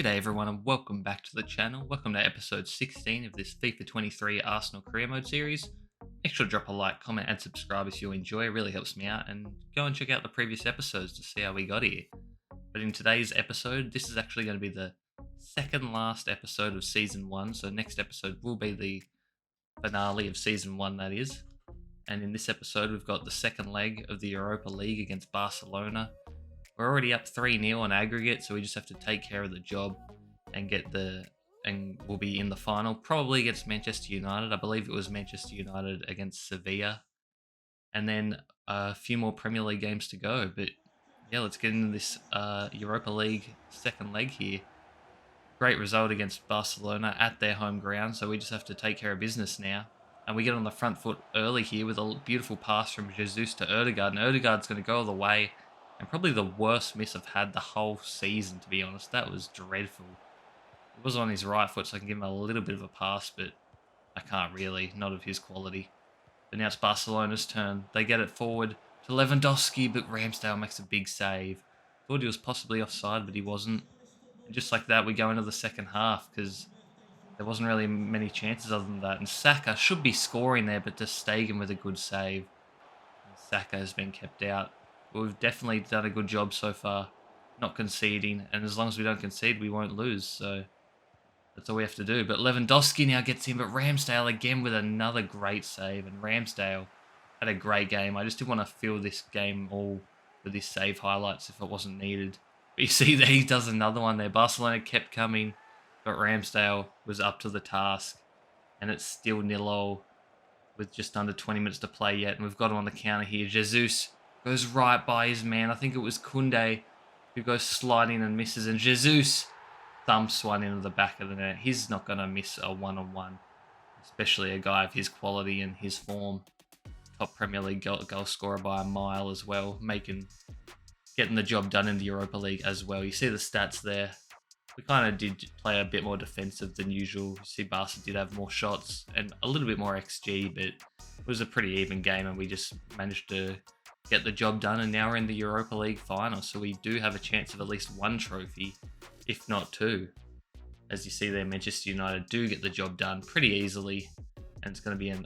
G'day everyone and welcome back to the channel. Welcome to episode 16 of this FIFA 23 Arsenal Career Mode series. Make sure to drop a like, comment and subscribe if you enjoy, it really helps me out, and go and check out the previous episodes to see how we got here. But in today's episode, this is actually going to be the second last episode of Season 1, so next episode will be the finale of Season 1, that is. And in this episode we've got the second leg of the Europa League against Barcelona. We're already up 3-0 on aggregate, so we just have to take care of the job and we'll be in the final, probably against Manchester United. I believe it was Manchester United against Sevilla. And then a few more Premier League games to go. But yeah, let's get into this Europa League second leg here. Great result against Barcelona at their home ground, so we just have to take care of business now. And we get on the front foot early here with a beautiful pass from Jesus to Odegaard, and Odegaard's going to go all the way. And probably the worst miss I've had the whole season, to be honest. That was dreadful. It was on his right foot, so I can give him a little bit of a pass, but I can't really, not of his quality. But now it's Barcelona's turn. They get it forward to Lewandowski, but Ramsdale makes a big save. Thought he was possibly offside, but he wasn't. And just like that, we go into the second half, because there wasn't really many chances other than that. And Saka should be scoring there, but Ter Stegen with a good save. And Saka has been kept out. But we've definitely done a good job so far, not conceding. And as long as we don't concede, we won't lose. So that's all we have to do. But Lewandowski now gets in, but Ramsdale again with another great save. And Ramsdale had a great game. I just didn't want to fill this game all with his save highlights if it wasn't needed. But you see that he does another one there. Barcelona kept coming, but Ramsdale was up to the task. And it's still 0-0 with just under 20 minutes to play yet. And we've got him on the counter here. Jesus goes right by his man. I think it was Koundé who goes sliding and misses. And Jesus thumps one into the back of the net. He's not going to miss a one-on-one, especially a guy of his quality and his form. Top Premier League goal scorer by a mile as well, getting the job done in the Europa League as well. You see the stats there. We kind of did play a bit more defensive than usual. You see Barca did have more shots and a little bit more XG, but it was a pretty even game and we just managed to get the job done, and now we're in the Europa League final, so we do have a chance of at least one trophy, if not two. As you see there, Manchester United do get the job done pretty easily, and it's going to be an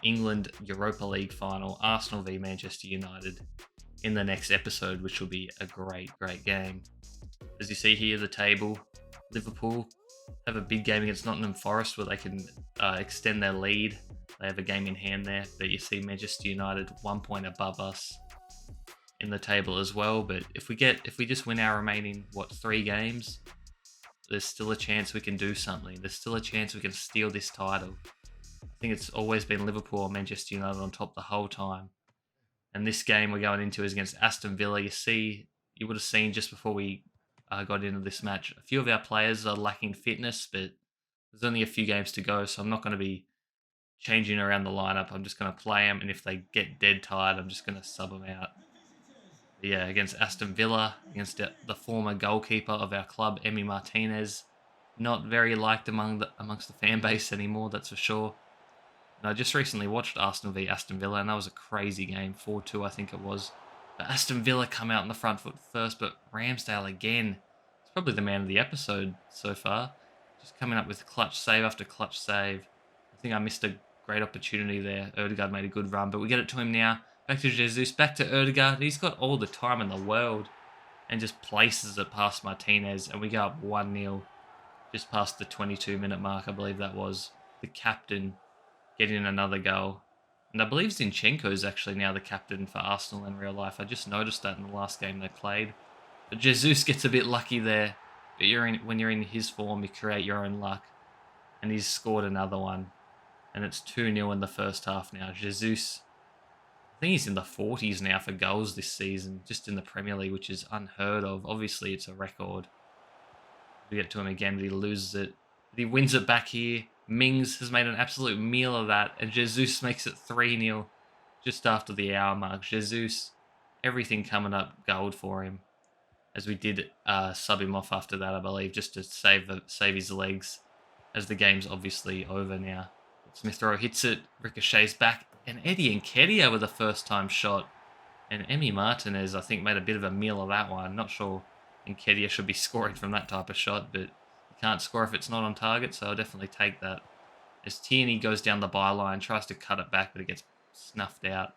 England Europa League final, Arsenal v Manchester United, in the next episode, which will be a great game. As you see here, the table, Liverpool have a big game against Nottingham Forest where they can extend their lead. They have a game in hand there, but you see Manchester United 1 point above us in the table as well. But if we just win our remaining 3 games, there's still a chance we can do something. There's still a chance we can steal this title. I think it's always been Liverpool or Manchester United on top the whole time. And this game we're going into is against Aston Villa. You would have seen just before we got into this match, a few of our players are lacking fitness, but there's only a few games to go, so I'm not going to be changing around the lineup. I'm just going to play them, and if they get dead tired, I'm just going to sub them out. But yeah, against Aston Villa, against the former goalkeeper of our club, Emi Martinez, not very liked amongst the fan base anymore, that's for sure. And I just recently watched Arsenal v Aston Villa, and that was a crazy game, 4-2 I think it was. But Aston Villa come out on the front foot first, but Ramsdale again, it's probably the man of the episode so far. Just coming up with clutch save after clutch save. I think I missed a great opportunity there. Odegaard made a good run, but we get it to him now. Back to Jesus, back to Odegaard. He's got all the time in the world and just places it past Martinez, and we go up 1-0 just past the 22-minute mark, I believe that was. The captain getting another goal. And I believe Zinchenko is actually now the captain for Arsenal in real life. I just noticed that in the last game they played. But Jesus gets a bit lucky there. But when you're in his form, you create your own luck. And he's scored another one. And it's 2-0 in the first half now. Jesus, I think he's in the 40s now for goals this season, just in the Premier League, which is unheard of. Obviously, it's a record. We get to him again, but he loses it. But he wins it back here. Mings has made an absolute meal of that, and Jesus makes it 3-0 just after the hour mark. Jesus, everything coming up gold for him, as we did sub him off after that, I believe, just to save his legs, as the game's obviously over now. Smith Rowe hits it, ricochets back, and Eddie Nketiah with a first-time shot. And Emi Martinez, I think, made a bit of a meal of that one. Not sure Nketiah should be scoring from that type of shot, but you can't score if it's not on target, so I'll definitely take that. As Tierney goes down the byline, tries to cut it back, but it gets snuffed out.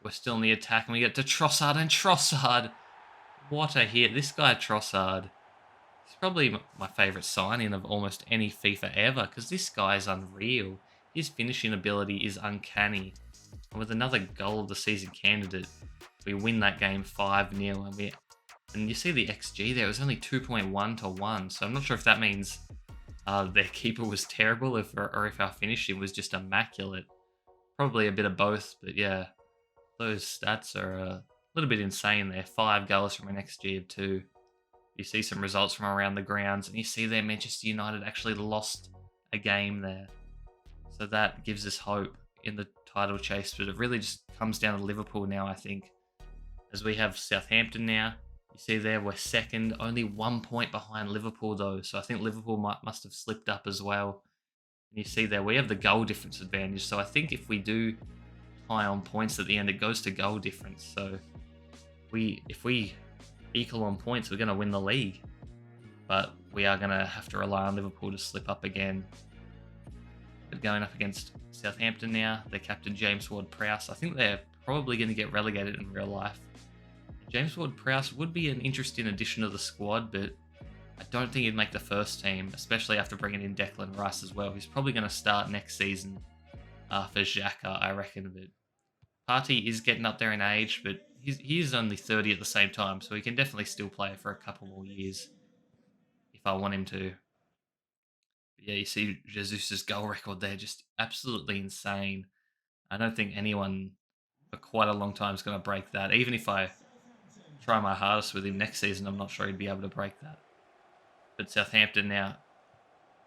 We're still in the attack, and we get to Trossard, and Trossard, what a hit. This guy, Trossard, he's probably my favourite signing of almost any FIFA ever, because this guy is unreal. His finishing ability is uncanny. And with another goal of the season candidate, we win that game 5-0, and you see the XG there, it was only 2.1 to 1, so I'm not sure if that means their keeper was terrible or if our finishing was just immaculate. Probably a bit of both, but yeah, those stats are a little bit insane there. 5 goals from an XG of 2. You see some results from around the grounds, and you see there Manchester United actually lost a game there. So that gives us hope in the title chase, but it really just comes down to Liverpool now, I think. As we have Southampton now, you see there we're second, only 1 point behind Liverpool though, so I think Liverpool must have slipped up as well. And you see there we have the goal difference advantage, so I think if we do tie on points at the end, it goes to goal difference. So if we equal on points, we're going to win the league. But we are going to have to rely on Liverpool to slip up again. But going up against Southampton now, their captain James Ward-Prowse, I think they're probably going to get relegated in real life. James Ward-Prowse would be an interesting addition to the squad, but I don't think he'd make the first team, especially after bringing in Declan Rice as well. He's probably going to start next season for Xhaka, I reckon. But Partey is getting up there in age, but he is only 30 at the same time, so he can definitely still play for a couple more years if I want him to. But yeah, you see Jesus' goal record there, just absolutely insane. I don't think anyone for quite a long time is going to break that. Even if I try my hardest with him next season, I'm not sure he'd be able to break that. But Southampton now,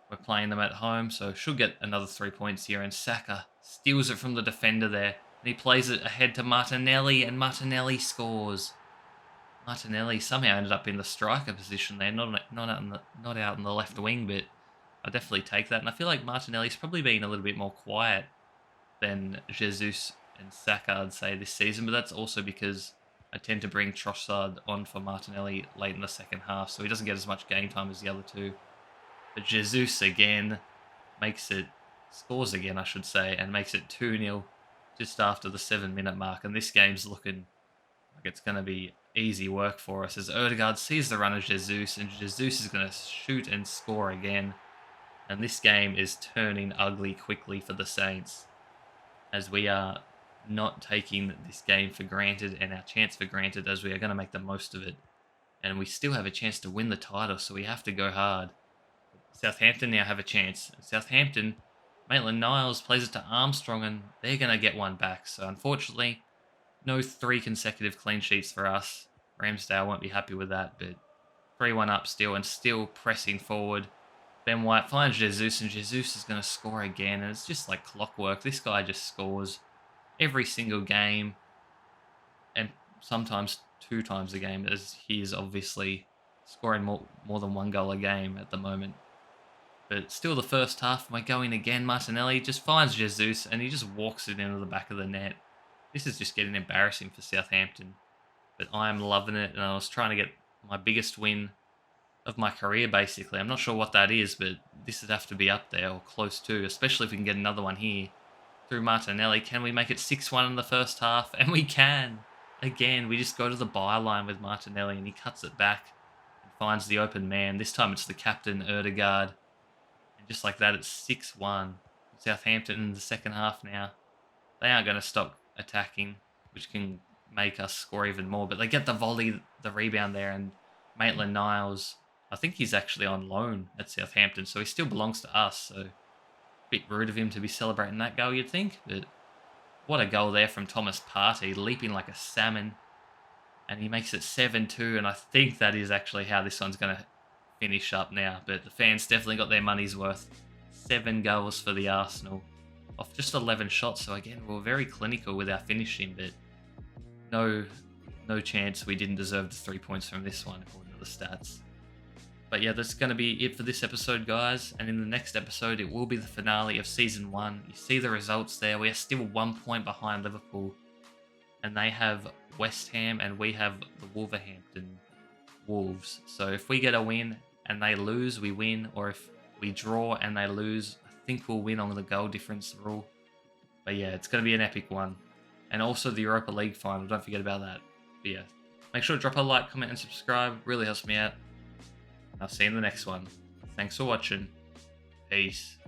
we're playing them at home, so should get another 3 points here. And Saka steals it from the defender there. And he plays it ahead to Martinelli, and Martinelli scores. Martinelli somehow ended up in the striker position there, not out in the left wing, but I definitely take that. And I feel like Martinelli's probably been a little bit more quiet than Jesus and Saka, I'd say, this season. But that's also because I tend to bring Trossard on for Martinelli late in the second half, so he doesn't get as much game time as the other two. But Jesus again scores again, I should say, and makes it 2-0 just after the 7-minute mark. And this game's looking like it's going to be easy work for us as Odegaard sees the run of Jesus, and Jesus is going to shoot and score again. And this game is turning ugly quickly for the Saints, as we are not taking this game for granted and our chance for granted, as we are going to make the most of it. And we still have a chance to win the title, so we have to go hard. Southampton now have a chance. Southampton, Maitland-Niles plays it to Armstrong, and they're going to get one back. So unfortunately, no 3 consecutive clean sheets for us. Ramsdale won't be happy with that, but 3-1 up still, and still pressing forward. Ben White finds Jesus, and Jesus is going to score again, and it's just like clockwork. This guy just scores every single game, and sometimes 2 times a game, as he is obviously scoring more than 1 goal a game at the moment. But still, the first half, we're going again. Martinelli just finds Jesus, and he just walks it into the back of the net. This is just getting embarrassing for Southampton, but I am loving it, and I was trying to get my biggest win of my career, basically. I'm not sure what that is, but this would have to be up there or close to, especially if we can get another one here through Martinelli. Can we make it 6-1 in the first half? And we can. Again, we just go to the byline with Martinelli, and he cuts it back and finds the open man. This time it's the captain, Odegaard. And just like that, it's 6-1. Southampton in the second half now. They aren't going to stop attacking, which can make us score even more. But they get the volley, the rebound there, and Maitland-Niles, I think he's actually on loan at Southampton, so he still belongs to us. So a bit rude of him to be celebrating that goal, you'd think. But what a goal there from Thomas Partey, leaping like a salmon. And he makes it 7-2, and I think that is actually how this one's going to finish up now. But the fans definitely got their money's worth. 7 goals for the Arsenal off just 11 shots. So again, we were very clinical with our finishing, but no chance we didn't deserve the 3 points from this one, according to the stats. But yeah, that's going to be it for this episode, guys. And in the next episode, it will be the finale of Season 1. You see the results there. We are still 1 point behind Liverpool. And they have West Ham, and we have the Wolves. So if we get a win and they lose, we win. Or if we draw and they lose, I think we'll win on the goal difference rule. But yeah, it's going to be an epic one. And also the Europa League final. Don't forget about that. But yeah, make sure to drop a like, comment, and subscribe. Really helps me out. I'll see you in the next one. Thanks for watching. Peace.